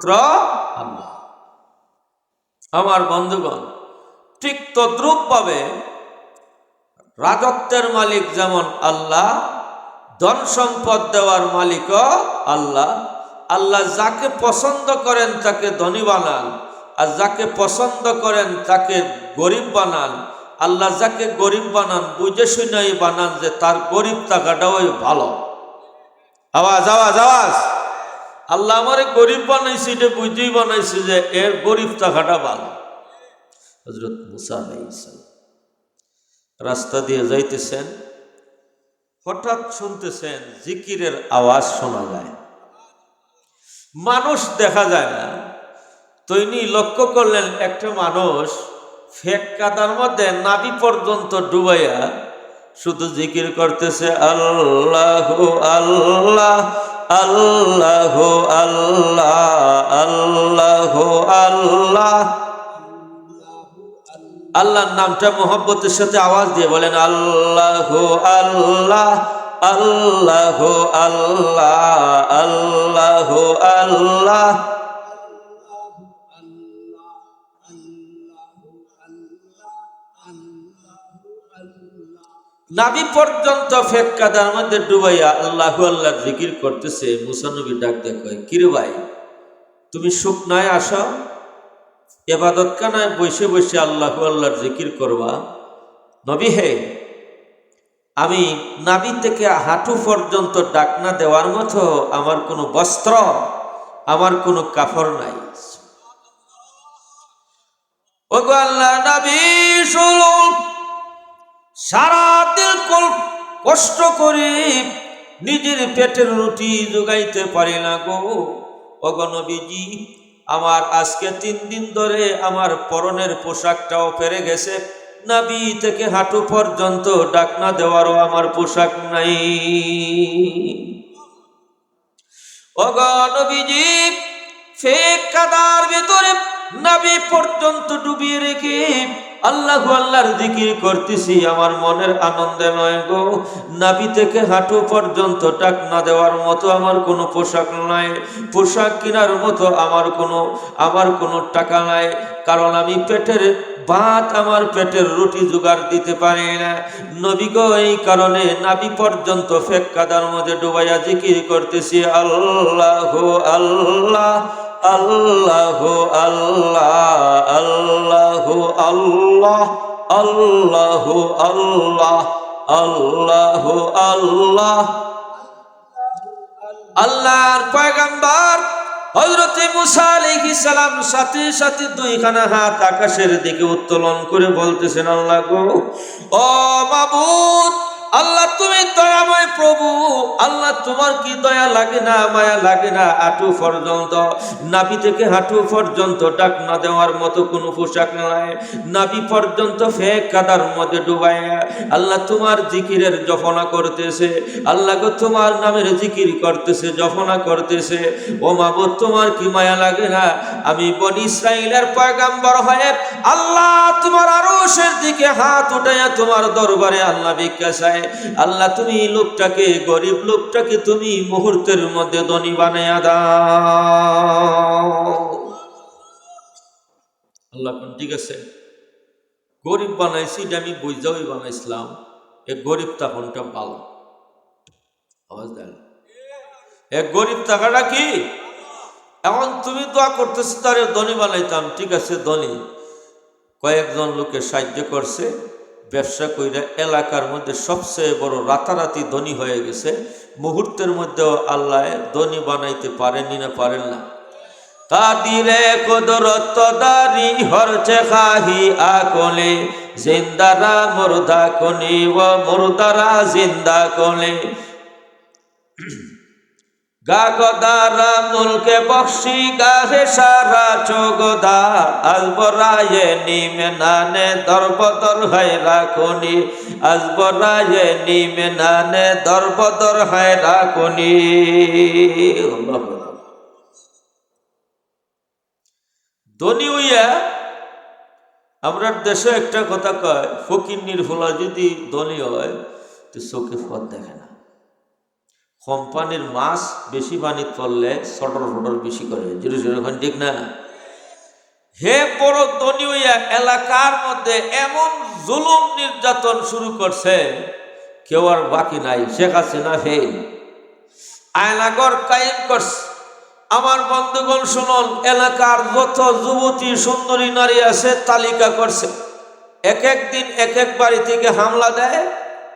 আল্লাহ। আমার বন্ধুগণ, ঠিক তদ্রূপ ভাবে রাজত্বের মালিক যেমন আল্লাহ, ধন সম্পদ দেওয়ার মালিকও আল্লাহ। আল্লাহ যাকে পছন্দ করেন তাকে ধনী বানান, আর যাকে পছন্দ করেন তাকে গরিব বানান। আল্লাহ যাকে গরিব বানান বুঝে শুনেই বানান যে তার গরিব থাকাটাই ভালো। আওয়াজ আওয়াজ আওয়াজ। আল্লাহ আমারে গরিব বানাইছে, এটা বুঝেই বানাইছে যে এর গরিব থাকাটা ভালো। হযরত মুসা আলাইহিস সালাম রাস্তা দিয়ে যাইতেছেন, হঠাৎ শুনতেছেন জিকিরের আওয়াজ শোনা যায়, মানুষ দেখা যায় না। তৈনি লক্ষ্য করলেন একটা মানুষ ফেক কাদার মধ্যে নাভি পর্যন্ত ডুবাইয়া শুধু জিকির করতেছে, আল্লাহু আল্লাহ আল্লাহু আল্লাহ আল্লাহু আল্লাহ। আল্লাহর নামটা মোহব্বতের সাথে আওয়াজ দিয়ে বলেন, আল্লাহু আল্লাহ আল্লাহু আল্লাহ আল্লাহু আল্লাহ। নাভি পর্যন্ত ফেক কাদার মধ্যে ডুবাইয়া আল্লাহু আল্লাহ জিকির করতেছে। মুসা নবী ডাক দেখো, কিরে ভাই, তুমি শুকনায় আসো, ইবাদত খানায় বসে বসে আল্লাহু আল্লাহর জিকির করবা? নবী হে, আমি নাভি থেকে হাঁটু পর্যন্ত ডাকনা দেওয়ার মতো আমার কোনো বস্ত্র, আমার কোনো কাপড় নাই। ওগো আল্লাহ নবী শুনুন, সারা দিন কষ্ট করে নিজের পেটের রুটি জোগাইতে পারি না গো। ওগো নবীজি, আমার আজকে 3 দিন ধরে আমার পরনের পোশাকটাও পেরে গেছে, নাভি থেকে হাঁটু পর্যন্ত ডাকনা দেওয়ারও আমার পোশাক নাই। ওগো নবীজি, ফেক কাদার ভিতরে নাভি পর্যন্ত ডুবিয়ে রেখে আল্লাহু আল্লাহর জিকির করতেছি, আমার মনের আনন্দে নয় গো। নাভি থেকে হাঁটু পর্যন্ত ডাকনা দেওয়ার মতো আমার কোনো পোশাক নাই, পোশাক কেনার মতো আমার কোনো টাকা নাই, কারণ আমি পেটের ভাত, আমার পেটের রুটি জোগাড় দিতে পারি না। নবী গো, এই কারণে নাভি পর্যন্ত ফেক কাদার মধ্যে ডুবাইয়া জিকির করতেছি, আল্লাহু আল্লাহ আল্লাহু আল্লাহ আল্লাহু আল্লাহ আল্লাহু আল্লাহ আল্লাহু আল্লাহ। আল্লাহর পয়গম্বর হযরত মুসা আলাইহিস সালাম সাথে সাথে 2খানা হাত আকাশের দিকে উত্তোলন করে বলতেছেন, আল্লাহ গো, ও মাবুদ আল্লাহ, তুমি দয়াময় প্রভু, আল্লাহ তোমার কি দয়া লাগে না, মায়া লাগে না? হাঁটু পর্যন্ত, নাভি থেকে হাঁটু পর্যন্ত ডাকনা দেওয়ার মতো কোনো পোশাক নাই, নাভি পর্যন্ত ফেক কাদার মধ্যে ডুবাইয়া আল্লাহ তোমার জিকিরের জফনা করতেছে। আল্লাহ গো, তোমার নামের জিকির করতেছে, জফনা করতেছে। ও মাবুদ, তোমার কি মায়া লাগে না? আমি বনি ইসরাইলের পয়গম্বর হয়ে আল্লাহ তোমার আরশের দিকে হাত উঠাইয়া তোমার দরবারে আল্লাহ ভিক্ষা চাই। আল্লাহ তুমি লোকটাকে, গরিব লোকটাকে তুমি মুহূর্তের মধ্যে ধনী বানাইয়া দাও। আল্লাহ কোন ঠিক আছে, গরিব বানাইছি, এটা আমি বুঝাই বানাইছিলাম, এ গরিব থাকাটা ভালো। আওয়াজ দেন, এ গরিব থাকাটা কি? এখন তুমি দোয়া করতেছো তারে ধনী বানাইতাম, ঠিক আছে ধনী, কয়েকজন লোকে সাহায্য করছে, ব্যবসা কইরা এলাকার মধ্যে সবচেয়ে বড় রাতারাতি ধনী হয়ে গেছে। মুহূর্তের মধ্যেও আল্লাহ ধনী বানাইতে পারেনি না পারেন না? কাদিরে কুদরত দারি হরছে খাহি আকলে, জিন্দারা মুর্দা কোনি ও মুর্দারা জিন্দা কোলে, গাগদারা মুলকে বখশি গাহে সারা চোগদা, আজবরায়ে নিমে নানে দরবদর হয় রাখনি, আজবরায়ে নিমে নানে দরবদর হয় রাখনি। ধনী হইয়া আমরা দেশে একটা কথা কয়, ফকির নির্ভলা যদি ধনী হয় তো চোখে পথ দেখে না। কোম্পানির মাছ বেশি পানি পড়লে সটর ফটর বেশি করে, এখন ঠিক না? হে বড় ধনী হইয়া এলাকার মধ্যে এমন জুলুম নির্যাতন শুরু করছে, কেউ আর বাকি নাই। শেখ হাসিনা ফেল, আয়নাগর কায়েম করছে। আমার বন্ধুগণ শুনুন, এলাকার যত যুবতী সুন্দরী নারী আছে তালিকা করছে। এক এক দিন এক এক বাড়ি থেকে হামলা দেয়,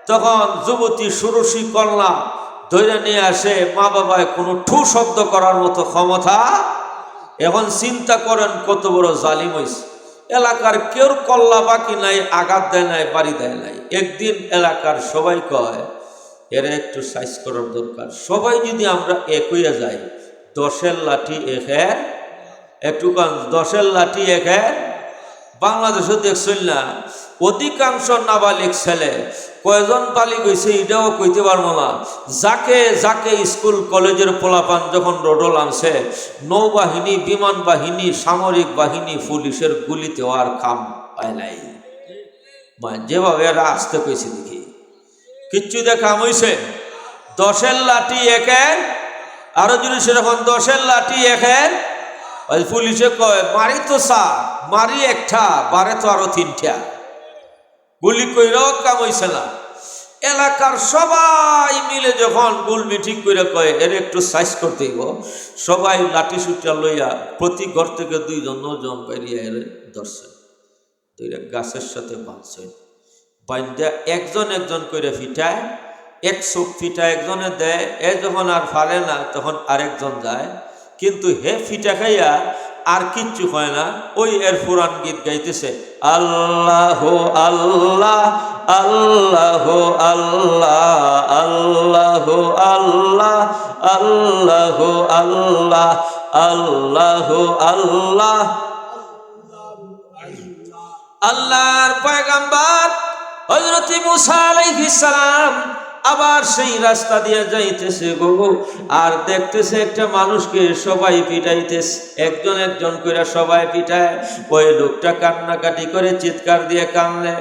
তখন যুবতী ষোড়শী কন্যা ধরে নিয়ে আসে। মা বাবায় কোনো ঠু শব্দ করার মতো ক্ষমতা। এখন চিন্তা করেন কত বড় জালিম হয়েছে। এলাকার কেউ কল্লা বাকি নাই, আঘাত দেয় নাই, বাড়ি দেয় নাই। একদিন এলাকার সবাই কয় এরা একটু সাইজ করার দরকার। সবাই যদি আমরা এক হইয়া যাই, 10-এর লাঠি একের, একটু কান 10-এর লাঠি একের। বাংলাদেশও দেখছেন না, অধিকাংশ নাবালিক ছেলে কয়জন বালিক হয়েছে এটাও কইতে পারবো না। যাকে যাকে স্কুল কলেজের পোলাপান যখন রোডল আনছে, নৌবাহিনী, বিমান বাহিনী, সামরিক বাহিনী, পুলিশের গুলিতে আর কাম পায় নাই। যেভাবে এরা আসতে কইছে দেখি কিচ্ছু দেখাম হইছে। 10-এর লাঠি একের, আরো যদি সেরকম 10-এর লাঠি একের। ওই পুলিশে কয় মারি তো মারি একটা, বারে তো আরো 3টা। গুলি কইরাও কাম হইছে না। এলাকার সবাই মিলে যখন গুল মিটিং করে কয় এর একটু সাইজ করতে হইব, সবাই লাঠি সুটা লইয়া প্রতি ঘর থেকে 2জন বেরিয়ে এর ধরছে, দুইটা গাছের সাথে বাঁধছে। বাইন্দা একজন একজন করে ফিটায়, 100 ফিটা একজনে দেয়। এ যখন আর পারে না তখন আরেকজন যায়, কিন্তু হে ফিটা খাইয়া আর কিচ্ছু হয় না। ওই এর পুরাণ গীত গাইতেছে, আল্লাহ আল্লাহ আল্লাহ আল্লাহ আল্লাহ আল্লাহ আল্লাহ আল্লাহ আল্লাহ। আল্লাহর পয়গম্বর হযরত মুসা আলাইহিস সালাম আবার সেই রাস্তা দিয়ে যাইতেছে গো, আর দেখতেছে একটা মানুষকে সবাই পিটাইতেছে, একজন একজন করে সবাই পিটায়। ওই লোকটা কান্নাকাটি করে চিৎকার দিয়ে কানলে,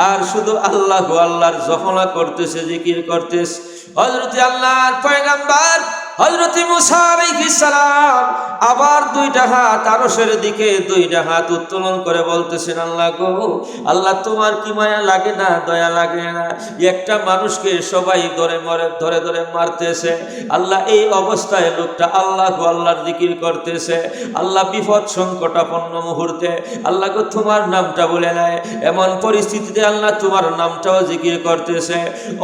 আর শুধু আল্লাহ আল্লাহর জফনা করতেছে, জিকির করতেছে। হযরত আল্লাহর পয়গম্বর হযরত মুসা আলাইহিস সালাম আবার 2টা হাত আরশের দিকে 2টা হাত উত্তোলন করে বলতেছেন, আল্লাহ গো, আল্লাহ তোমার কি মায়া লাগে না, দয়া লাগে না? একটা মানুষকে সবাই ধরে ধরে মারতেছে। আল্লাহ এই অবস্থায় লোকটা আল্লাহ আল্লাহর জিকির করতেছে। আল্লাহ বিপদ সংকটাপন্ন মুহূর্তে আল্লাহ গো তোমার নামটা বলে নেয়। এমন পরিস্থিতিতে আল্লাহ তোমার নামটাও জিকির করতেছে।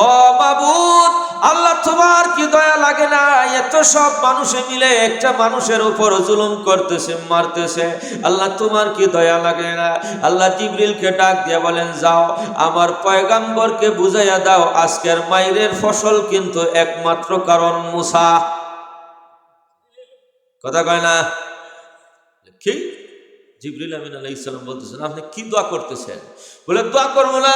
ও মাবুদ, আল্লাহ তোমার কি দয়া লাগে না? এত সব মানুষে মিলে একটা মানুষের উপর জুলুম করতেছে, মারতেছে। আল্লাহ তোমার কি দয়া লাগে না? আল্লাহ জিবরিলকে ডাক দিয়া বলেন, যাও আমার পয়গম্বরকে বুঝাইয়া দাও আজকের মাইরের ফসল কিন্তু একমাত্র কারণ মুসা। কথা কয় না? কি জিবরিল আমিন আলাইহিস সালাম বলতেছেন, আপনি কি দোয়া করতেছেন? বলে দোয়া করবো না,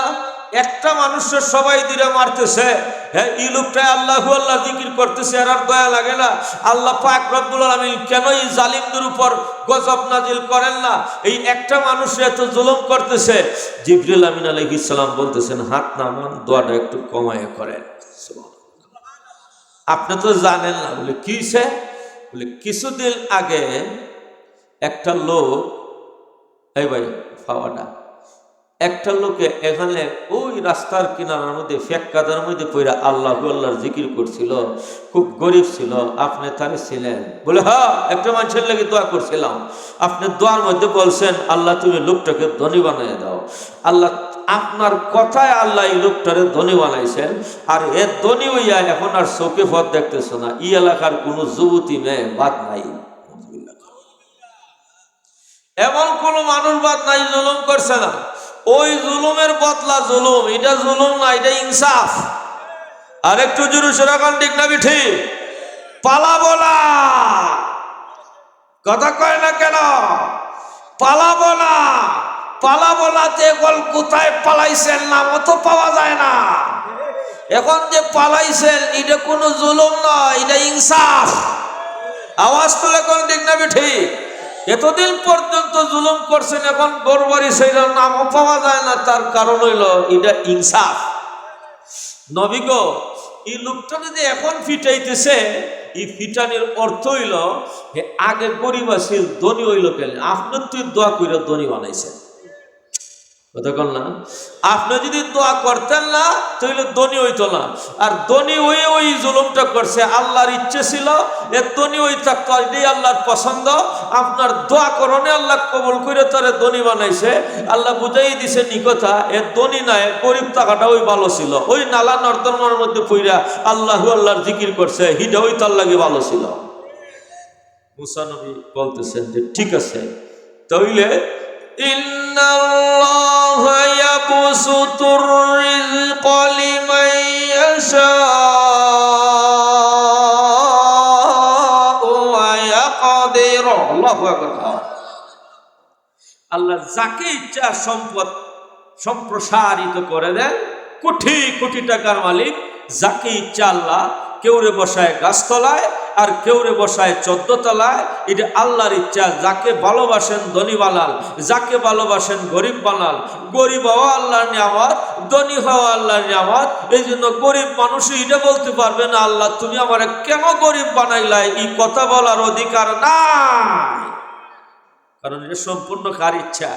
একটা মানুষের সবাই দিলে মারতেছে, হ্যাঁ এই লোকটাই আল্লাহু আল্লাহ জিকির করতেছে, আর দয়া লাগে না? আল্লাহ পাক রব্বুল আলামিন কেন এই জালিমদের উপর গজব নাজিল করেন না? এই একটা মানুষের এত জুলুম করতেছে। জিবরিল আমিন আলাইহিস সালাম বলতেছেন, হাত নামান, দোয়াটা একটু কমায় করেন। আপনি তো জানেন না। বলে কি সে? বলে কিছুদিন আগে একটা লোক, এই ভাই খাওয়াটা, একটা লোকে এখানে ওই রাস্তার কিনারার মধ্যে ফেক্কাদার মধ্যে পড়া আল্লাহ আল্লাহর জিকির করছিল, খুব গরিব ছিল। আপনি তারে ছিলেন? বলে হ্যাঁ, একটা মানুষের লেগে দোয়া করছিলাম। আপনি দোয়ার মধ্যে বলছেন, আল্লাহ তুমি লোকটাকে ধনী বানিয়ে দাও। আল্লাহ আপনার কথায় আল্লাহ এই লোকটারে ধনী বানাইছেন, আর এ ধনী হইয়া এখন আর চোখে পথ দেখতেছ না। এই এলাকার কোনো যুবতী মেয়ে বাদ নাই, এমন কোন মানুষ বাদ নাই জুলুম করছে না। ওই জুলুমের বদলা জুলুম, এটা জুলুম না, এটা ইনসাফ। আর একটু জোরে সেরকম ঠিক না ঠিক? পালাবো না, কথা কয় না কেন? পালাবো না, পালাবো না। গল কোথায় পালাইছেন নামও তো পাওয়া যায় না। এখন যে পালাইছেন এটা কোনো জুলুম নয়, এটা ইনসাফ। আওয়াজ তুলে কোন ঠিক না ঠিক? এতদিন পর্যন্ত জুলুম করছেন, এখন বরবারি সেইটার নামও পাওয়া যায় না। তার কারণ হইল এটা ইনসাফ। নবী গো, এই লোকটা যদি এখন ফিটাইতেছে, এই ফিটানির অর্থ হইল আগে গরিব আছিল, ধনী হইল কেন? আপনার তুই দোয়া করে ধনী বানাইছেন, কথা কল না? আপনি যদি দোয়া করতেন না তাহলে ধনী হইতো না। আর ধনী হয়ে ওই জুলুমটা করছে, আল্লাহর ইচ্ছে ছিল এ ধনী হই থাকতো, এটাই আল্লাহর পছন্দ। আপনার দোয়া করণে আল্লাহ কবুল করে তারে ধনী বানাইছে। আল্লাহ বুঝাই দিছে নি কথা, এ ধনী নাই, গরিব থাকাটা ওই ভালো ছিল। ওই নালা নর্দমার মধ্যে পইরা আল্লাহর জিকির করছে, হিটা ওই তার লাগে ভালো ছিল। মুসা নবী বলতেছেন যে ঠিক আছে, তাইলে ইন্নাল্লাহা ইয়াবসুতুর রিজকা লিমান ইয়াশাউ ওয়া ইয়াকদির। আল্লাহু আকবার। আল্লাহ যাকে ইচ্ছা সম্পদ সম্প্রসারিত করে দেন, কোটি কোটি টাকার মালিক। যাকে ইচ্ছা আল্লাহ কেউরে বসায় গাছতলায় আর কেউরে বসায় 14 তলায়, এটা আল্লাহর ইচ্ছা। যাকে ভালোবাসেন ধনী বানাল, যাকে ভালোবাসেন গরিব বানাল। গরিব হওয়া আল্লাহর নিয়ামত, ধনী হওয়া আল্লাহর নিয়ামত। এই জন্য গরিব মানুষই এটা বলতে পারবে না আল্লাহ তুমি আমার কেন গরিব বানাইলাই, এই কথা বলার অধিকার নাই, কারণ এটা সম্পূর্ণ কার ইচ্ছা?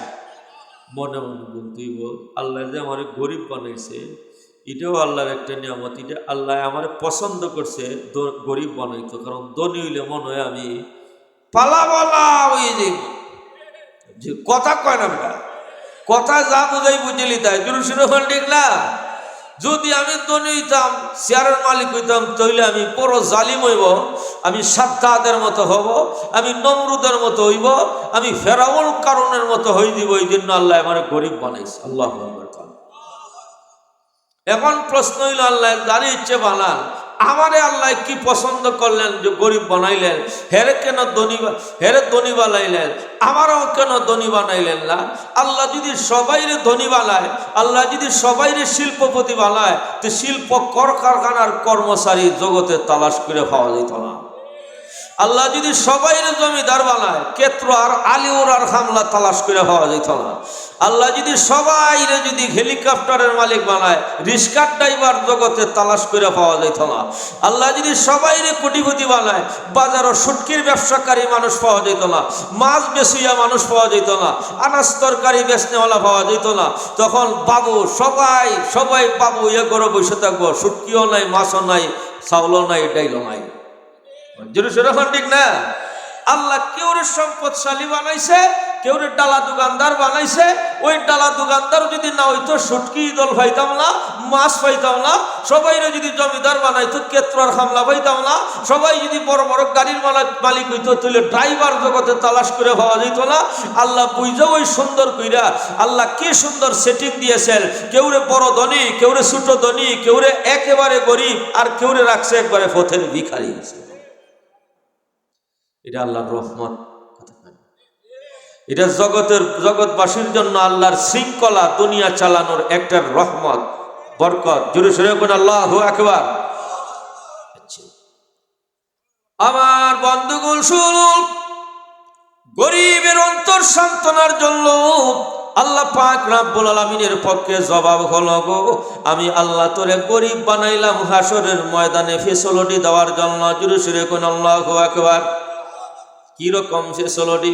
মনে মনে বলতেই বল, আল্লাহ যে আমার গরিব বানাইছে এটাও আল্লাহর একটা নিয়ামত। এটা আল্লাহ আমার পছন্দ করছে গরিব বানাইতো, কারণ ধনী হইলে মনে হয় আমি পালা বলা হয়ে যাই। যে কথা কয় না বেটা, কথা যা বুঝাই বুঝলি তাই জুলুসের ঠিক না। যদি আমি ধনী হইতাম, শেয়ারের মালিক হইতাম, তাইলে আমি বড় জালিম হইব, আমি সাদ্দাদের মতো হব, আমি নমরুদের মতো হইব, আমি ফেরাউন কারণের মতো হয়ে দিব। এই জন্য আল্লাহ আমার গরিব বানাইছে। আল্লাহ এখন প্রশ্ন হইল, আল্লাহ যার ইচ্ছে বানান, আমারে আল্লাহ কি পছন্দ করলেন যে গরিব বানাইলেন? হেরে কেন ধনী বানাইলেন? আমারও কেন ধনী বানাইলেন না? আল্লাহ যদি সবাইরে ধনী বানায়, আল্লাহ যদি সবাইরে শিল্পপতি বানায়, তো শিল্প কারখানার কর্মচারী জগতে তালাশ করে পাওয়া যেত না। আল্লাহ যদি সবাইরে জমিদার বানায়, ক্ষেত্র আর আলিউর আর হামলা তালাশ করে পাওয়া যেত না। আল্লাহ যদি সবাইরে যদি হেলিকপ্টারের মালিক বানায়, রিস্কার ড্রাইভার জগতে তালাশ করে পাওয়া যেত না। আল্লাহ যদি সবাইরে কোটিপতি বানায়, বাজারও সুটকির ব্যবসাকারী মানুষ পাওয়া যেত না, মাছ বেচিয়া মানুষ পাওয়া যেত না, আনাজ তরকারি বেচনেওয়ালা পাওয়া যেত না। তখন বাবু সবাই বাবু ইয়ে করে বসে থাকবো, সুটকিও নাই, মাছও নাই, চাউলও নাই, ডাইলও নাই। সেরকম ঠিক না? আল্লাহ কেউরে সম্পদশালী বানাইছে, কেউরে ডালা দোকানদার বানাইছে। ওই ডালা দোকানদার যদি না হইতো, সুটকি দল পাইতাম না, মাছ পাইতাম না। সবাই যদি জমিদার বানাইতো, ক্ষেত্রার হামলা পাইতাম না। সবাই যদি বড় বড় গাড়ির মালিক হইতো, তাহলে ড্রাইভার জগতে তালাশ করে পাওয়া যেত না। আল্লাহ বুঝা ওই সুন্দর কইরা, আল্লাহ কি সুন্দর সেটিং দিয়েছেন। কেউরে বড় ধনী, কেউরে ছোট ধনী, কেউরে একেবারে গরিব, আর কেউরে রাখছে একবারে পথের ভিখারি। এটা আল্লাহর রহমত। এটা জগৎবাসীর জন্য আল্লাহর শৃঙ্খলা, দুনিয়া চালানোর একটা রহমত, বরকত। জোরে সরে বলুন আল্লাহু আকবার। আমার বন্ধুগণ শুনুন, গরিবের অন্তর সান্ত্বনার জন্য আল্লাহ পাক রব্বুল আলামিনের পক্ষে জবাব হলো, গো আমি আল্লাহ তোরে গরিব বানাইলাম হাসরের ময়দানে ফেসিলিটি দেওয়ার জন্য। জোরে সরে বলুন আল্লাহু আকবার। কি রকম ফেসিলিটি?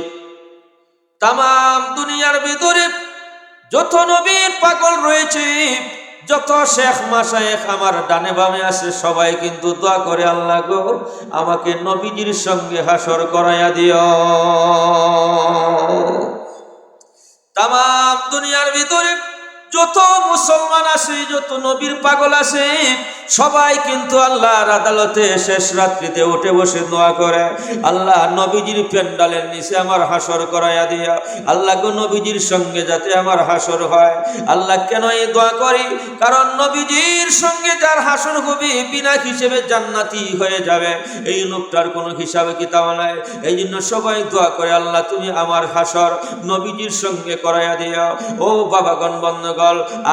তাম দুনিয়ার ভিতরে যত নবীর পাগল রয়েছে, যত শেখ মাশায়েখ আমার ডানে বামে আছে, সবাই কিন্তু দোয়া করে, আল্লাহ গো আমাকে নবীজির সঙ্গে হাসর করাইয়া দিও। তাম দুনিয়ার ভিতরে যত মুসলমান আছে, যত নবীর পাগল আছে, সবাই কিন্তু আল্লাহর আদালতে শেষ রাত্রিতে উঠে বসে দোয়া করে, আল্লাহ নবীজির প্যান্ডালের নিচে আমার হাসর করাইয়া দিয়া, আল্লাহ গো নবীজির সঙ্গে যাতে আমার হাসর হয়। আল্লাহ কেন এই দোয়া করি? কারণ নবীজির সঙ্গে যার হাসর হবে বিনা হিসেবে জান্নাতি হয়ে যাবে। এই লোকটার কোনো হিসাবে কিতাব নাই। এই জন্য সবাই দোয়া করে, আল্লাহ তুমি আমার হাসর নবীজির সঙ্গে করাইয়া দিও। ও বাবাগণ, বন্ধুগণ,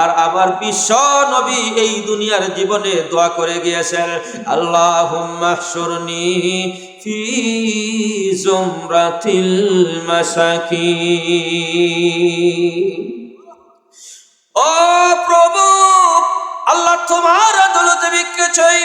আর আমার বিশ্ব নবী এই দুনিয়ার জীবনে দোয়া করে গিয়েছেন, আল্লাহুম্মা হশুরনি ফি জুমরাতিল মাসাকিন। ও প্রভু, আল্লাহ তোমার আদালতে নবীকে চাই।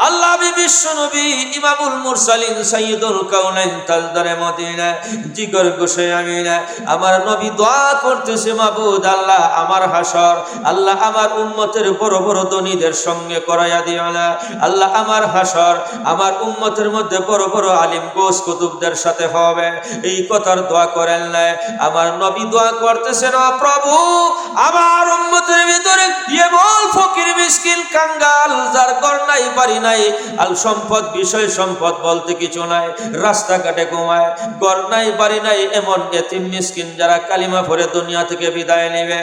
আল্লাহ বিশ্ব নবী ইমামুল মুরসালিন সাইয়্যিদুল কাউনাইন তাজদারে মদিনা জিগর গোশে আমিনা আমার নবী দোয়া করতেছে, মাবুদ আল্লাহ আমার হাসর, আল্লাহ আমার উম্মতের বড় বড় ধনীদের সঙ্গে করাইয়া দিও না। আল্লাহ আমার হাসর আমার উম্মতের মধ্যে বড় বড় আলিম গোস কুতুবদের সাথে হবে। এই কথার দোয়া করেন না, আমার নবী দোয়া করতেছে না, প্রভু আমার উম্মতের ভিতরে এমন ফকির মিসকিন কাঙ্গাল যার ঘর নাই বাড়ি নাই, আল সম্পদ বিষয় সম্পদ বলতে কিছু নাই, রাস্তাঘাটে ঘুমায়, ঘর নাই বাড়ি নাই, এমন ইতিম মিসকিন যারা কালিমা পড়ে দুনিয়া থেকে বিদায় নেবে,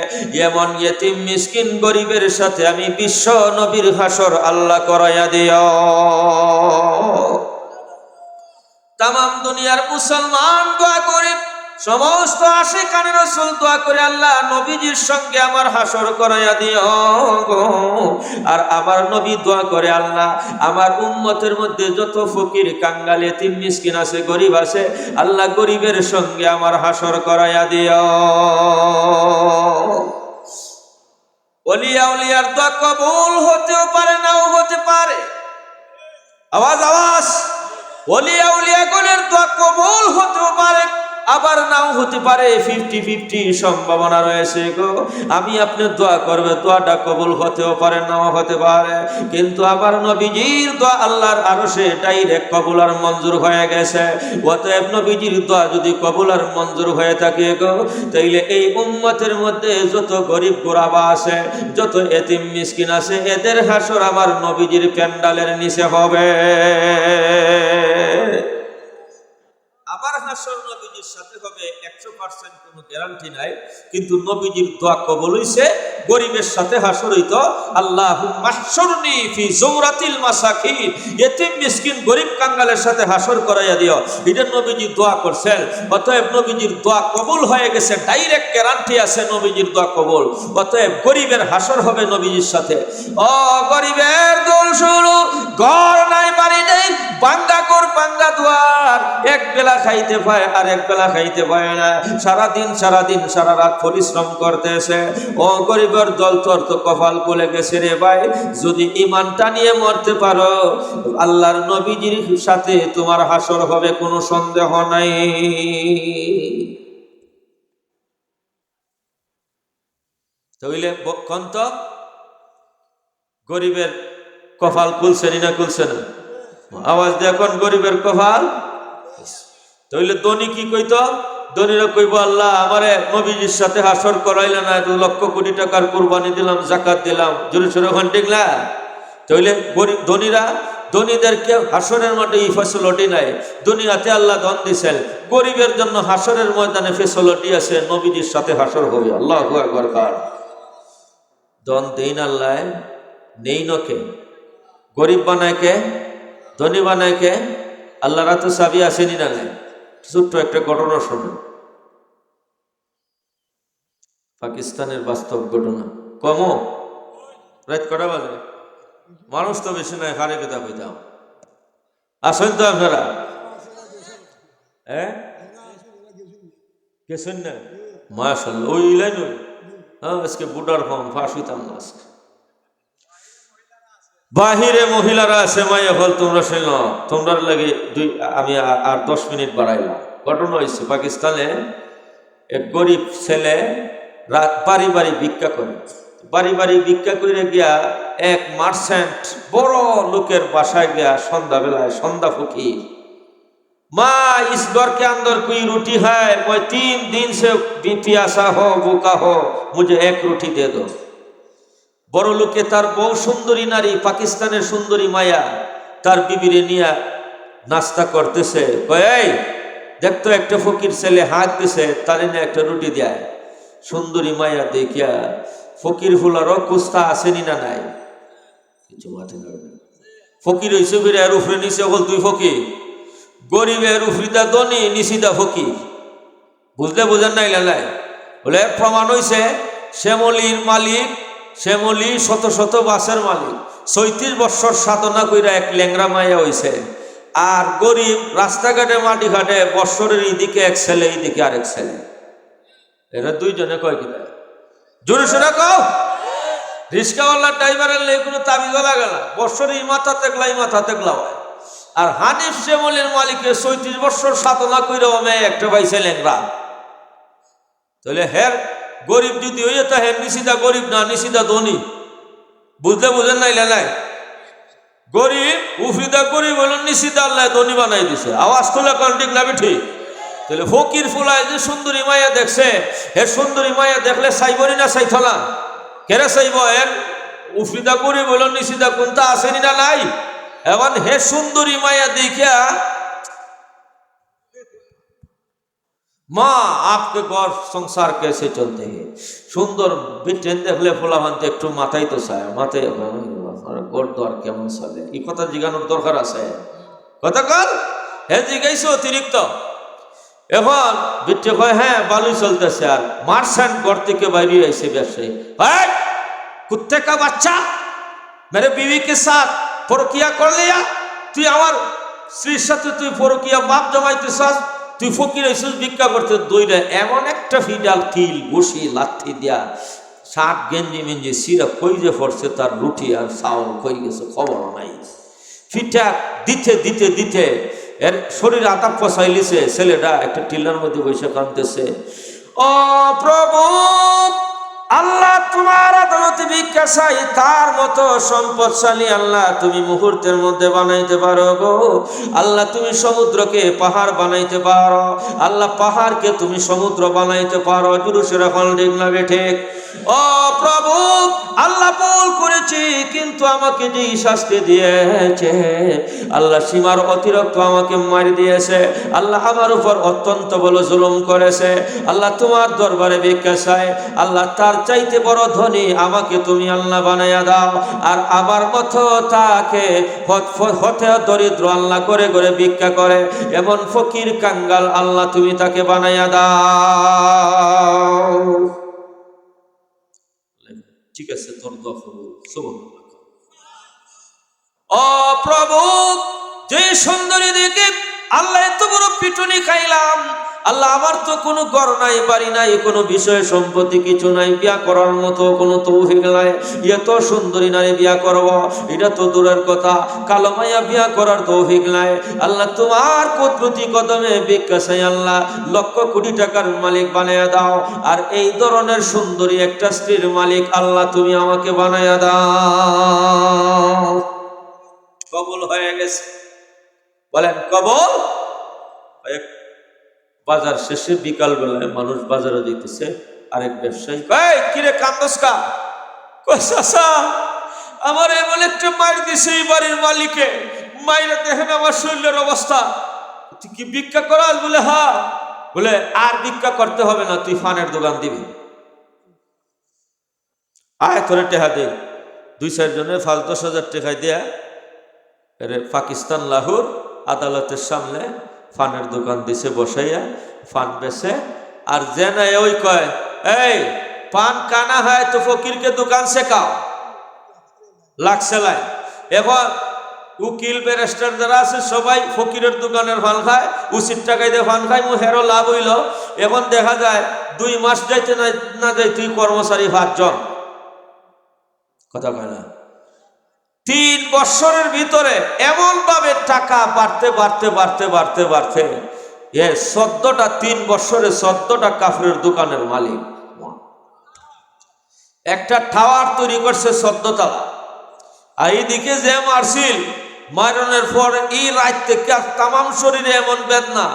এমন ইতিম মিসকিন গরিবের সাথে আমি বিশ্ব নবীর হাসর আল্লাহ করাইয়া দিও। তামাম দুনিয়ার মুসলমান দোয়া করে, সমস্ত আশিকানে রাসূল দোয়া করে, আল্লাহ নবীজির সঙ্গে আমার হাসর করাইয়া দিও গো। আর আমার নবী দোয়া করে, আল্লাহ আমার উম্মতের মধ্যে যত ফকির কাঙ্গাল এতিম মিসকিন আছে, গরিব আছে, আল্লাহ গরিবের সঙ্গে আমার হাসর করাইয়া দিও। ওলিয়া উলিয়ার দোয়া কবুল হতেও পারে, নাও হতে পারে। আওয়াজ আওয়াজ, ওলিয়া উলিয়া গণের দোয়া কবুল হতেও পারে, আবার নাও হতে পারে, 50-50 সম্ভাবনা রয়েছে গো। আমি আপনি দোয়া করবে, দোয়াটা কবুল হতেও পারে, নাও হতে পারে। কিন্তু আবার নবীজির দোয়া আল্লাহর আরশে ডাইরেক্ট কবুল আর মঞ্জুর হয়ে গেছে। অতএব নবীজির দোয়া যদি কবুল আর মঞ্জুর হয়ে থাকে গো, তাইলে এই উম্মতের মধ্যে যত গরিব গোরাবা আছে, যত এতিম মিসকিন আছে, এদের হাসর আমার নবীজির প্যান্ডালের নিচে হবে। আবার হাসর নবীজির সাথে হবে, 100% কোনো গ্যারান্টি নাই, কিন্তু নবীজির দোয়া কবুল হইছে। গরিবের সাথে হাসর হইতো, আল্লাহুম্মা হশরনি ফি জুমরাতিল মাসাকিন, ইতিম মিসকিন গরিব কাঙ্গালের সাথে হাসর করাইয়া দিও। এটা নবীজি দোয়া করছেন। অতএব নবীজির দোয়া কবুল হয়ে গেছে, ডাইরেক্ট গ্যারান্টি আছে নবীজির দোয়া কবুল। অতএব গরিবের হাসর হবে নবীজির সাথে। ও গরিবের দোল শুরু, ঘর নাই বাড়ি নেই, বাঙ্গা কর বাঙ্গা দুয়ার, এক বেলা খাইতে পায় আর এক বেলা খাইতে পায় না, সারাদিন সারা রাত পরিশ্রম করতেছে। ও গরিবের দল, তোর তো কপাল খুলে গেছে রে ভাই। যদি ঈমানটা নিয়ে মরতে পারো, আল্লাহর নবীজির সাথে তোমার হাসর হবে, কোনো সন্দেহ নাই। তাহলে কন্ত গরিবের কপাল খুলছে না খুলছে না? আওয়াজ দিয়ে এখন গরিবের কপাল। তাহলে ধনী কি কইতো? ধনীরা কইব, আল্লাহ আমারে নবীজির সাথে হাসর করাইলে না, 2 লক্ষ কোটি টাকার কুরবানি দিলাম, যাকাত দিলাম, জোরে সোরে ওখান টিকলা। তাহলে গরিব ধনীদেরকে হাসরের মাঠে এই ফ্যাসিলিটি নাই। দুনিয়াতে আল্লাহ ধন দিছেন, গরিবের জন্য হাসরের ময়দানে ফ্যাসিলিটি আছে, নবীজির সাথে হাসর হবে। আল্লাহু আকবার। কার ধন দেই না আল্লাহ, নেই নকে, গরিব বানায় কে, ধনী বানায় কে? আল্লাহর তো চাবি আসেনি না। ছোট্ট একটা ঘটনা শোনো, পাকিস্তানের বাস্তব ঘটনা। কমো রাত কটা বাজে? মানুষ তো বেশি নয়, হারে কেতা কইতাম। আসেন তো আপনারা? গেছেন না? মাশাআল্লাহ, ওই লাইন ওই। হ্যাঁ, আজকে বুডার ফর্ম ফাঁস হইতাম না আজকে। বাহিরে মহিলারা আছে, মাইয়া হল তোমরা শুন, তোমরা লাগে আমি আর 10 মিনিট বাড়াইলাম। ঘটনা হয়েছে, পাকিস্তানে এক গরিব ছেলে বাড়ি বাড়ি ভিক্ষা করে। বাড়ি বাড়ি ভিক্ষা করে গিয়া এক মার্চেন্ট বড় লোকের বাসায় গিয়া সন্ধ্যাবেলায়, সন্ধ্যা ফকির, মা इस घर के अंदर कोई रोटी है? मैं 3 दिन से प्यासा हो, भूखा हो, मुझे 1 रोटी दे दो। বড় লোকে তার বউ সুন্দরী নারী, পাকিস্তানের সুন্দরী মায়া, তার বিবিরে নিয়ে নাস্তা করতেছে। কয়, দেখতো একটা ফকির ছেলে হাত দিছে, তারে নিয়ে একটা রুটি দেয়। সুন্দরী মায়া দেখিয়া ফকির ফুলারও কুস্তা আসেনি না নাই, কিছু মাঠে ফকির হইছে বেরে আর উফরে নিচে বল, তুই ফকির। গরিবের উফরিদা ধনী, নিশিদা ফকির। বুঝলে বুঝেন নাই লালাই? বলে প্রমাণ হইছে, শ্যামলির মালিক, শ্যামলি শত শত বাসের মালিক, 34 বছর সাধনা কইরা এক ল্যাংরা মাইয়া হইছে। আর গরিব রাস্তাঘাটে মাটি ঘাটে, বৎসরের এইদিকে এক ছেলে, এইদিকে আরেক ছেলে। এরা দুইজনে কয় কি? জোরে সোরে কও। রিস্কাওয়ালার ড্রাইভারের লেগে কোনো তাবিজ লাগে না, বৎসরে এই মাথা তেগলা হয়। আর হানিফ শ্যামলের মালিকে ৩৬ বৎসর সাধনা করে মেয়ে একটা পাইছে ল্যাংরা। তাহলে হ্যার গরিব যদি হইয়ে তা হ্যাঁ নিশিদা গরিব না, নিশিদা ধনী। বুঝেন নাই লেলাই গরিব উফরিদা গরিব হলো, নিশিদা আল্লাহ ধনী বানাই দিছে। আওয়াজ তোলা কারণ ঠিক না বেঠি? তাহলে ফকির ফুলায় যে সুন্দরী মায়া দেখছে, এর সুন্দরী মায়া দেখলে চাইবনি না চাইত না? কেরে চাইব? এর উফরিদা গরিব হলো, নিশিদা কোনটা আসেনি না নাই? এখন হে সুন্দরী মায়া দেখিয়া माँ आपके गौर संसार कैसे चलते हैं। सुंदर बिटेन देखले फोला मानते एक माथाई तो चाय माथाई गोर द्वार केमन चले ई कथा जिगानोर दरकार आछे। कथाकार हे जिगाइछो अतिरिक्त। এখন বিটে কয় হ্যাঁ ভালোই চলতেছে। আর মার্চেন্ট ঘর থেকে বাইরে আইছে ব্যবসায়ী, कुत्ते का बच्चा मेरे बीवी के साथ परकिया कर लिया, তুই আমার স্ত্রীর সাথে তুই পরকিয়া বাপ জমাইতেছস, তুই ফকির হইছিস ভিক্ষা করতে দইরা এমন একটা ফিডাল কিল বসি লাথি দিয়া শার্ট গেঞ্জি মেঞ্জি সিরা কই যে পড়ছে, তার রুটি আর চাউল কই গেছে খবর নাই। ফিটা দিতে দিতে দিতে এর শরীর আটা পচাইলিছে। ছেলেটা একটা টিলার মধ্যে বসে কাঁদতেছে, ও প্রভু আল্লাহ তোমার আদালতে ভিক্ষা চাই, তার মতো সম্পদশালী আল্লাহ তুমি মুহূর্তের মধ্যে বানাইতে পারো গো। আল্লাহ তুমি সমুদ্রকে পাহাড় বানাইতে পারো, আল্লাহ পাহাড়কে তুমি সমুদ্র বানাইতে পারো। জুরুসের এখন ঠিক না ঠিক? ও প্রভু আল্লাহ ভুল করেছি, কিন্তু আমাকে যে শাস্তি দিয়েছে আল্লাহ সীমার অতিরিক্ত আমাকে মারি দিয়েছে, আল্লাহ আমার উপর অত্যন্ত বড় জুলুম করেছে। আল্লাহ তোমার দরবারে ভিক্ষা চাই, আল্লাহ তার চাইতে বড় ধনী আমাকে তুমি আল্লাহ বানাইয়া দাও। আর আমার মতো তাকে হতে দরিদ্র আল্লাহ করে করে ভিক্ষা করে এমন ফকির কাঙ্গাল আল্লাহ তুমি তাকে বানাইয়া দাও। ঠিক আছে, তোর দোয়া কবুল। সুবহানাল্লাহ। ও প্রভু যে সুন্দরী দেখে আল্লাহ এত বড় পিটুনি খাইলাম, আল্লাহ আমার তো কোনো ঘর নাই বাড়ি নাই, কোনো বিষয় সম্পত্তি কিছু নাই, বিয়া করার মতো কোনো তৌফিক নাই। এত সুন্দরী নারী বিয়া করব এটা তো দূরের কথা, কালো মাইয়া বিয়া করার তৌফিক নাই। আল্লাহ তোমার কুদরতি কদমে ভিক্ষা চাই, আল্লাহ লক্ষ কোটি টাকার মালিক বানায়া দাও। আর এই ধরনের সুন্দরী একটা স্ত্রীর মালিক আল্লাহ তুমি আমাকে বানায়া দাও। কবুল হয়ে গেছে, বলেন কবুল। বাজার শেষে বিকাল বেলায় মানুষ বাজারে যেতেছে, আরেক ব্যবসায়ী কয় কিরে কান্দস কা? কইসা আমার এমন একটা মার দিছে এই বাড়ির মালিকে, মাইরা দেখেন আমার শরীরের অবস্থা। তুই কি ভিক্ষা করাস? বলে হ্যাঁ। বলে আর ভিক্ষা করতে হবে না, তুই ফানের দোকান দিবি। আয় তোরে টেহা দে। 2-4 জনের 5-10 হাজার টাকা দিয়া পাকিস্তান লাহোর আদালতের সামনে ফানের দোকান দিছে বসাইয়া, ফান বেছে। আর যে না ওই কয় এই পান কানা হয় তো ফকিরকে দোকান সে খাও লাগছে লাই। এখন উকিল ব্যারিস্টার যারা আছে সবাই ফকিরের দোকানের ফান খায়, উচিত টাকায় দিয়ে ফান খায়, হেরো লাভ হইল। এখন দেখা যায় 2 মাস যাইতে না যাইতেই কর্মচারী 5 জন। কথা কয় না? 3 বছরের ভিতরে এমন ভাবে টাকা বাড়তে বাড়তে বাড়তে বাড়তে বাড়তে 14টা 3 বছরে 14টা কাফেরের দোকানের মালিক। একটা টাওয়ার তৈরি করছে 14 তলা। আর এইদিকে যে মারছিল মারনের পর এই রাত থেকে তামাম শরীরে এমন বেদনা,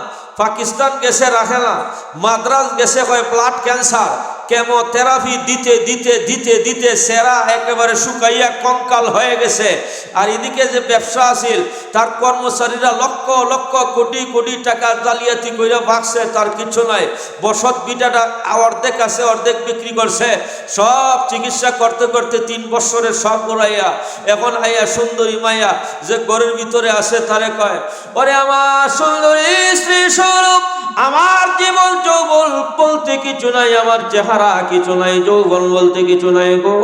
পাকিস্তান গেছে রাখে না, মাদ্রাজ গেছে হয় ব্লাড ক্যান্সার, কেমোথেরাপি দিতে দিতে দিতে দিতে সেরা একেবারে শুকাইয়া কঙ্কাল হয়ে গেছে। আর এদিকে যে ব্যবসা আছিল তার কর্মচারীরা লক্ষ লক্ষ কোটি কোটি টাকা জালিয়াতি কইরা ভাগছে, তার কিছু নাই। বসত বিটাটা অর্ধেক আছে, অর্ধেক বিক্রি করছে। সব চিকিৎসা করতে করতে 3 বছরের সব উড়াইয়া এখন আইয়া সুন্দরী মাইয়া যে ঘরের ভিতরে আছে তারে কয়, ওরে আমার সুন্দরী স্ত্রী স্বরূপ আমার জীবন যৌবন বলতে কিছু নাই, আমার চেহারা কিছু নাই, যৌবন বলতে কিছু নাই গো।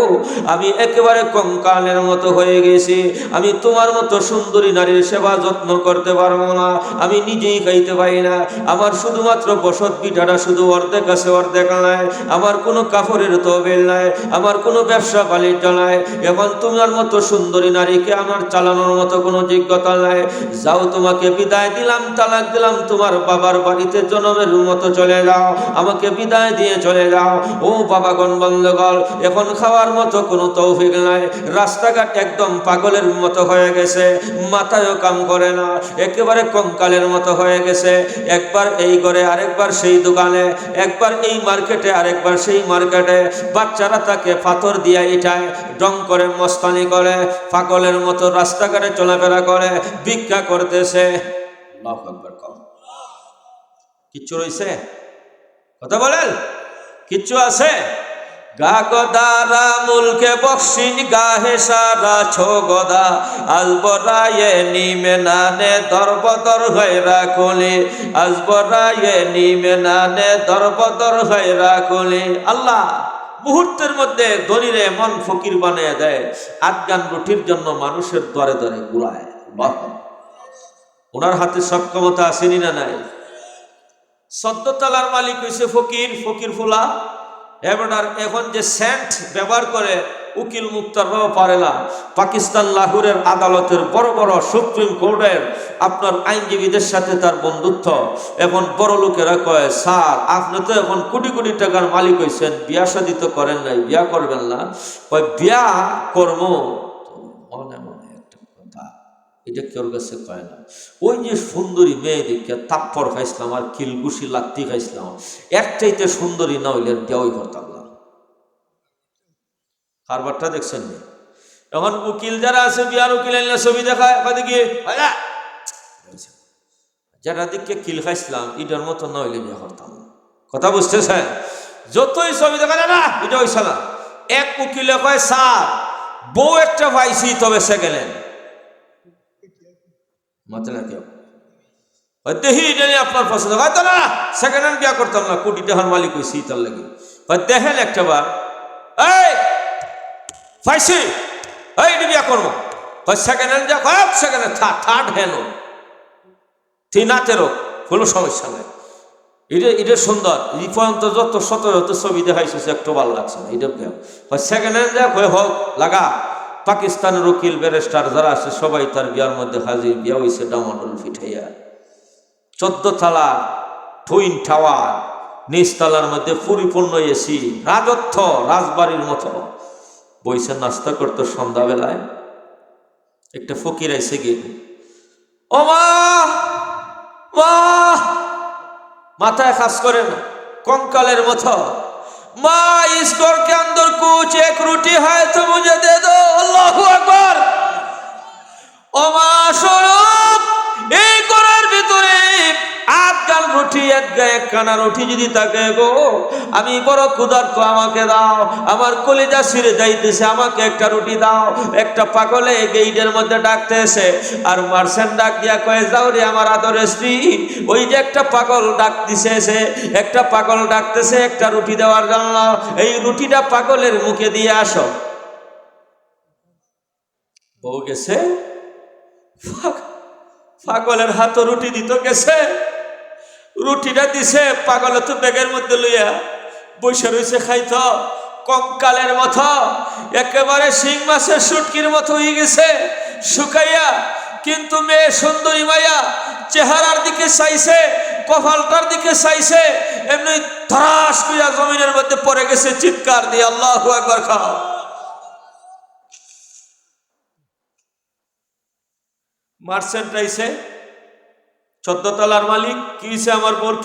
আমি একেবারে কঙ্কালের মতো হয়ে গেছি। আমি তোমার মতো সুন্দরী নারীর সেবা যত্ন করতে পারবো না, আমি নিজেই খাইতে পারি না। আমার শুধুমাত্র বসত বিটাটা শুধু অর্ধেক আছে, অর্ধেক নাই। আমার কোনো কাপড়ের তহবিল নাই, আমার কোনো ব্যবসা বাণিজ্য নাই। এখন তোমার মতো সুন্দরী নারীকে আমার চালানোর মতো কোনো যোগ্যতা নাই। যাও, তোমাকে বিদায় দিলাম, তালাক দিলাম, তোমার বাবার বাড়িতে জনমের মতো চলে যাও, আমাকে বিদায় দিয়ে চলে যাও। ও বাবাগণ বন্ধুগণ, এখন খাওয়ার মতো কোনো তৌফিক নাই। রাস্তাঘাট একদম পাগলের মতো হয়ে গেছে, মাথায়ও কাম করে না, একেবারে কঙ্কালের মতো হয়ে গেছে। একবার এই করে, আরেকবার সেই দোকানে, একবার এই মার্কেটে, আরেকবার সেই মার্কেটে। বাচ্চারা তাকে পাথর দিয়ে ইটায় ডং করে, মস্তানি করে, পাগলের মতো রাস্তাঘাটে চলাফেরা করে, ভিক্ষা করতেছে। আল্লাহু আকবার। কিচ্ছু রয়েছে? কথা বলেন, কিচ্ছু আছে? গা গদারা মুলকে বক্সি গাহে সারা ছো গদা আজবরায়ে নিমে নানে দরবদর হয়রা কলি, আজবরায়ে নিমে নানে দরবদর হয়রা কলি। আল্লাহ মুহূর্তের মধ্যে ধনীরে মন ফকির বানিয়ে দেয়, আটগান রুটির জন্য মানুষের দরে দরে ঘুরায়। ওনার হাতে সব ক্ষমতা আসেনি না নাই? 14 তলার মালিক হয়েছে ফকির, ফকির ফুলা। এবার এখন যে সেন্ট ব্যবহার করে উকিল মুক্তাররাও পারে না। পাকিস্তান লাহোরের আদালতের বড় বড় সুপ্রিম কোর্টের আপনার আইনজীবীদের সাথে তার বন্ধুত্ব। এখন বড় লোকেরা কয়, স্যার আপনি তো এখন কোটি কোটি টাকার মালিক হয়েছেন, বিয়া শাদী তো করেন নাই, বিয়া করবেন না? কয় বিয়া কর্ম মনে মনে একটা কথা, এটা কেউ কাছে কয় না। ওই যে সুন্দরী মেয়ে দেখে তাপ্পর খাইছিলাম আর কিলগুশি লাত্তি খাইছিলাম, এর চাইতে সুন্দরী না হইলে দেওয়াই করতাম না। কারবারটা দেখছেন? এখন উকিল যারা আছে, বিয়ার উকিল আনলে ছবি দেখায়, দেখি যারা দিকে কিল খাইছিলাম এটার মতো না হইলে বিয়া করতাম না। কথা বুঝতেছেন? যতই ছবি দেখা যায় না, এটা হইছে না। এক উকিলে কয়, স্যার বউ একটা পাইছি, তবে সেকেন্ড মাতে না কেউ দেখি জানি আপনার পছন্দ হয়তো না, সেকেন্ড হ্যান্ড বিয়া করতাম না, কোটি টাকার মালিক হয়েছি তার লাগে। দেখেন একটা বার, এই পাইছি, এই বিয়া করবো, সেকেন্ড হ্যান্ড যা সেকেন্ড থার্ড হ্যান্ড তিনাতেরও কোনো সমস্যা নাই। এটা সুন্দর, এই পর্যন্ত যত শত যত ছবি দেখাইছে একটু ভালো লাগছে না। এটা সেকেন্ড হ্যান্ড যা হোক লাগা। পাকিস্তানের উকিল ব্যারিস্টার যারা আছে সবাই তার বিয়ার মধ্যে হাজির। বিয়া হয়েছে ডামাডোল ফিঠাইয়া, 14 তলা টুইন টাওয়ার, নিচতলার মধ্যে পরিপূর্ণ এসি, রাজত্ব রাজবাড়ির মতো। বইসে নাস্তা করতো সন্ধ্যাবেলায়। একটা ফকির আইসে গিয়ে, ও মা, মাথায় কাজ করে না, কঙ্কালের মতো। মা ইস ঘর কে अंदर कुछ एक रोटी है तो मुझे दे दो। আল্লাহু আকবার। ও মা শোনো, এই ঘরের ভিতরে 8 গাল রুটি, এক কানা রুটি যদি থাকে গো, আমি বড় ক্ষুধার্ত, আমাকে দাও। আমার কলিজা ছিঁড়ে যাইতেছে, আমাকে একটা রুটি দাও। একটা পাগলে গেইটের মধ্যে ডাকতেছে, আর মার্সেন্ট ডাক দিয়া কয়ে, যাও রে আমার আদরের স্ত্রী, ওই যে একটা পাগল ডাক দিছে, একটা পাগল ডাকতেছে একটা রুটি দেওয়ার জন্য, এই রুটিটা পাগলের মুখে দিয়ে আসো। বউ গেছে, পাগলের হাতে রুটি দিত গেছে, রুটিটা দিছে, পাগল তো ব্যাগের মধ্যে লইয়া বসে রয়েছে খাইত, কঙ্কালের মতো, একেবারে শিং মাছের শুটকির মতো হয়ে গেছে শুকাইয়া। কিন্তু মেয়ে সুন্দরী মাইয়া চেহারার দিকে চাইছে, কপালটার দিকে চাইছে, এমনি ধ্রাস কইয়া জমিনের মধ্যে পড়ে গেছে, চিৎকার দিয়ে আল্লাহু আকবার। খাও মার্সেন্ট আইছে, 14 তলার মালিক, কিছে আমার বোর,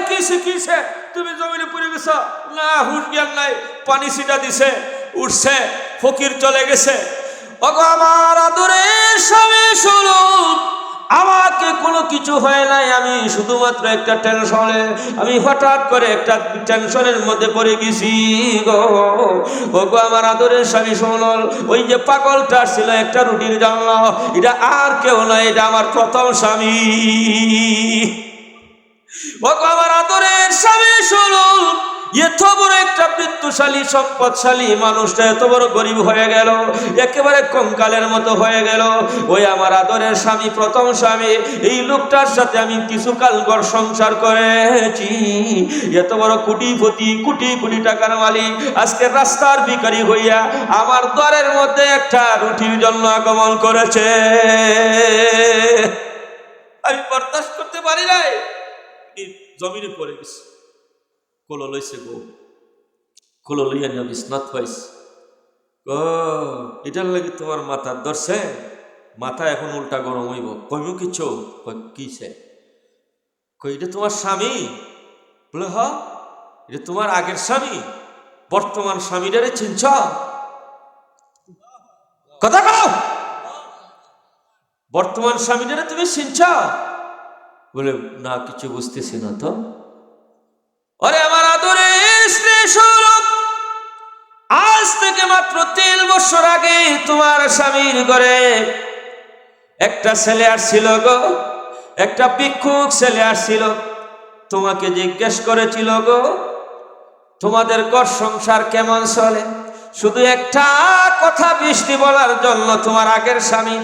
কিছে তুমি জমিনে পড়ে গেছ না, হুশ জ্ঞান নাই, পানি ছিটা দিছে, উঠছে, ফকির চলে গেছে। ওগো আমার আদরের স্বামী শুনো, আমাকে কোনো কিছু হয় নাই, আমি শুধুমাত্র একটা টেনশনে, আমি হঠাৎ করে একটা টেনশনের মধ্যে পড়ে গেছি গো। ওগো আমার আদরের স্বামী শুনো, ওই যে পাগলটা ছিল একটা রুটির জন্য, এটা আর কেউ নয়, এটা আমার প্রথম স্বামী। ওগো আমার আদরের স্বামী শুনো, এত বড় একটা বৃত্তশালী সম্পদশালী মানুষটা এত বড় গরিব হয়ে গেল, একেবারে কঙ্কালের মতো হয়ে গেল। ওই আমার আদরের স্বামী, প্রথম স্বামী, এই লোকটার সাথে আমি কিছুকাল ঘর সংসার করেছি। এত বড় কোটিপতি, কোটি কোটি টাকার মালিক, আজকে রাস্তার ভিখারি হইয়া আমার দ্বারের মধ্যে একটা রুটির জন্য আগমন করেছে। আমি বরদাস্ত করতে পারি নাই, জমিনে পড়ে গেছে। কোলো লইছে গো, কোলো লইয়া নিয়ে বিছনাথ পাইছে। এটার লাগে তোমার মাথার ধরছে, মাথা এখন উল্টা গরম হইব। কইমু কিছু? কিছে? কই এটা তোমার স্বামী? বলে হ, এটা তোমার আগের স্বামী, বর্তমান স্বামীটারে চিনছ? কথা কও, বর্তমান স্বামীটারে তুমি চিনছ? বলে না, কিছু বুঝতেছি না তো। আরে আমার আদরের স্নেহস্বরূপ, আজ থেকে মাত্র 3 বছর আগে তোমার স্বামীর ঘরে একটা ছেলে আসছিল গো, একটা ভিক্ষুক ছেলে আসছিল। তোমাকে জিজ্ঞেস করেছিল গো, তোমাদের ঘর সংসার কেমন চলে? শুধু একটা কথা বৃষ্টি বলার জন্য তোমার আগের স্বামী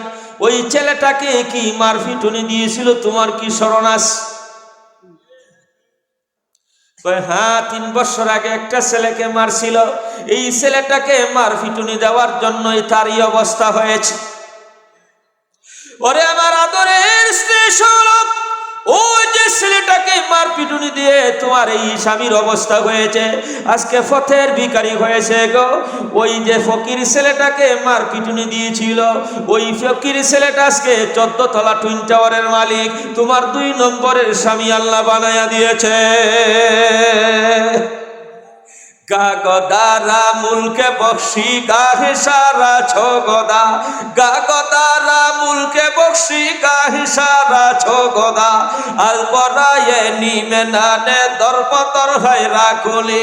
ওই ছেলেটাকে কি মারপিটুনি দিয়েছিল, তোমার কি স্মরণ আছে? হ্যাঁ, 3 বছর আগে একটা ছেলেকে মারছিল। এই ছেলেটাকে মারপিটুনি দেওয়ার জন্যই তারই অবস্থা হয়েছে। ওরে আমার আদরের স্নেহস্বরূপ, ওই যে ছেলেটাকে মারপিটুনি দিয়ে তোমার এই স্বামীর অবস্থা হয়েছে, আজকে পথের ভিখারি হয়েছে গো। ওই যে ফকির ছেলেটাকে মারপিটুনি দিয়েছিল, ওই ফকির ছেলেটা আজকে 14 তলা টুইন টাওয়ারের মালিক। তোমার 2 নম্বরের স্বামী আল্লাহ বানায়া দিয়েছে। গাগদারা মুলকে বক্সি গাহে সারা ছগদা, গাগদারা মুলকে বক্সি গাহে সারা ছগদা, আলবরায়ে নিমেনানে দরপতর হয় রাখলে,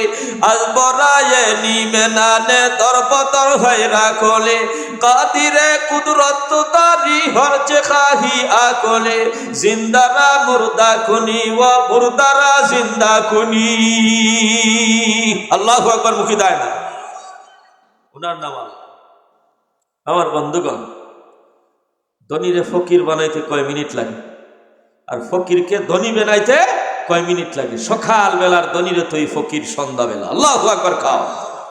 আলবরায়ে নিমেনানে দরপতর হয় রাখলে, কাদিরে কুদরত তারি হরচে খাহি আকলে, জিন্দারা মুর্দা কুনি ওয়া মুর্দারা জিন্দা কুনি। আল্লাহু আকবার, মুখী দেয় না ওনার নাম আল্লাহ। আমার বন্ধুগণ, ধনীরে ফকির বানাইতে কয় মিনিট লাগে, আর ফকিরকে ধনী বানাইতে কয় মিনিট লাগে? সকাল বেলার ধনীরে তো ফকির সন্ধ্যা বেলা। আল্লাহু আকবার। খাও।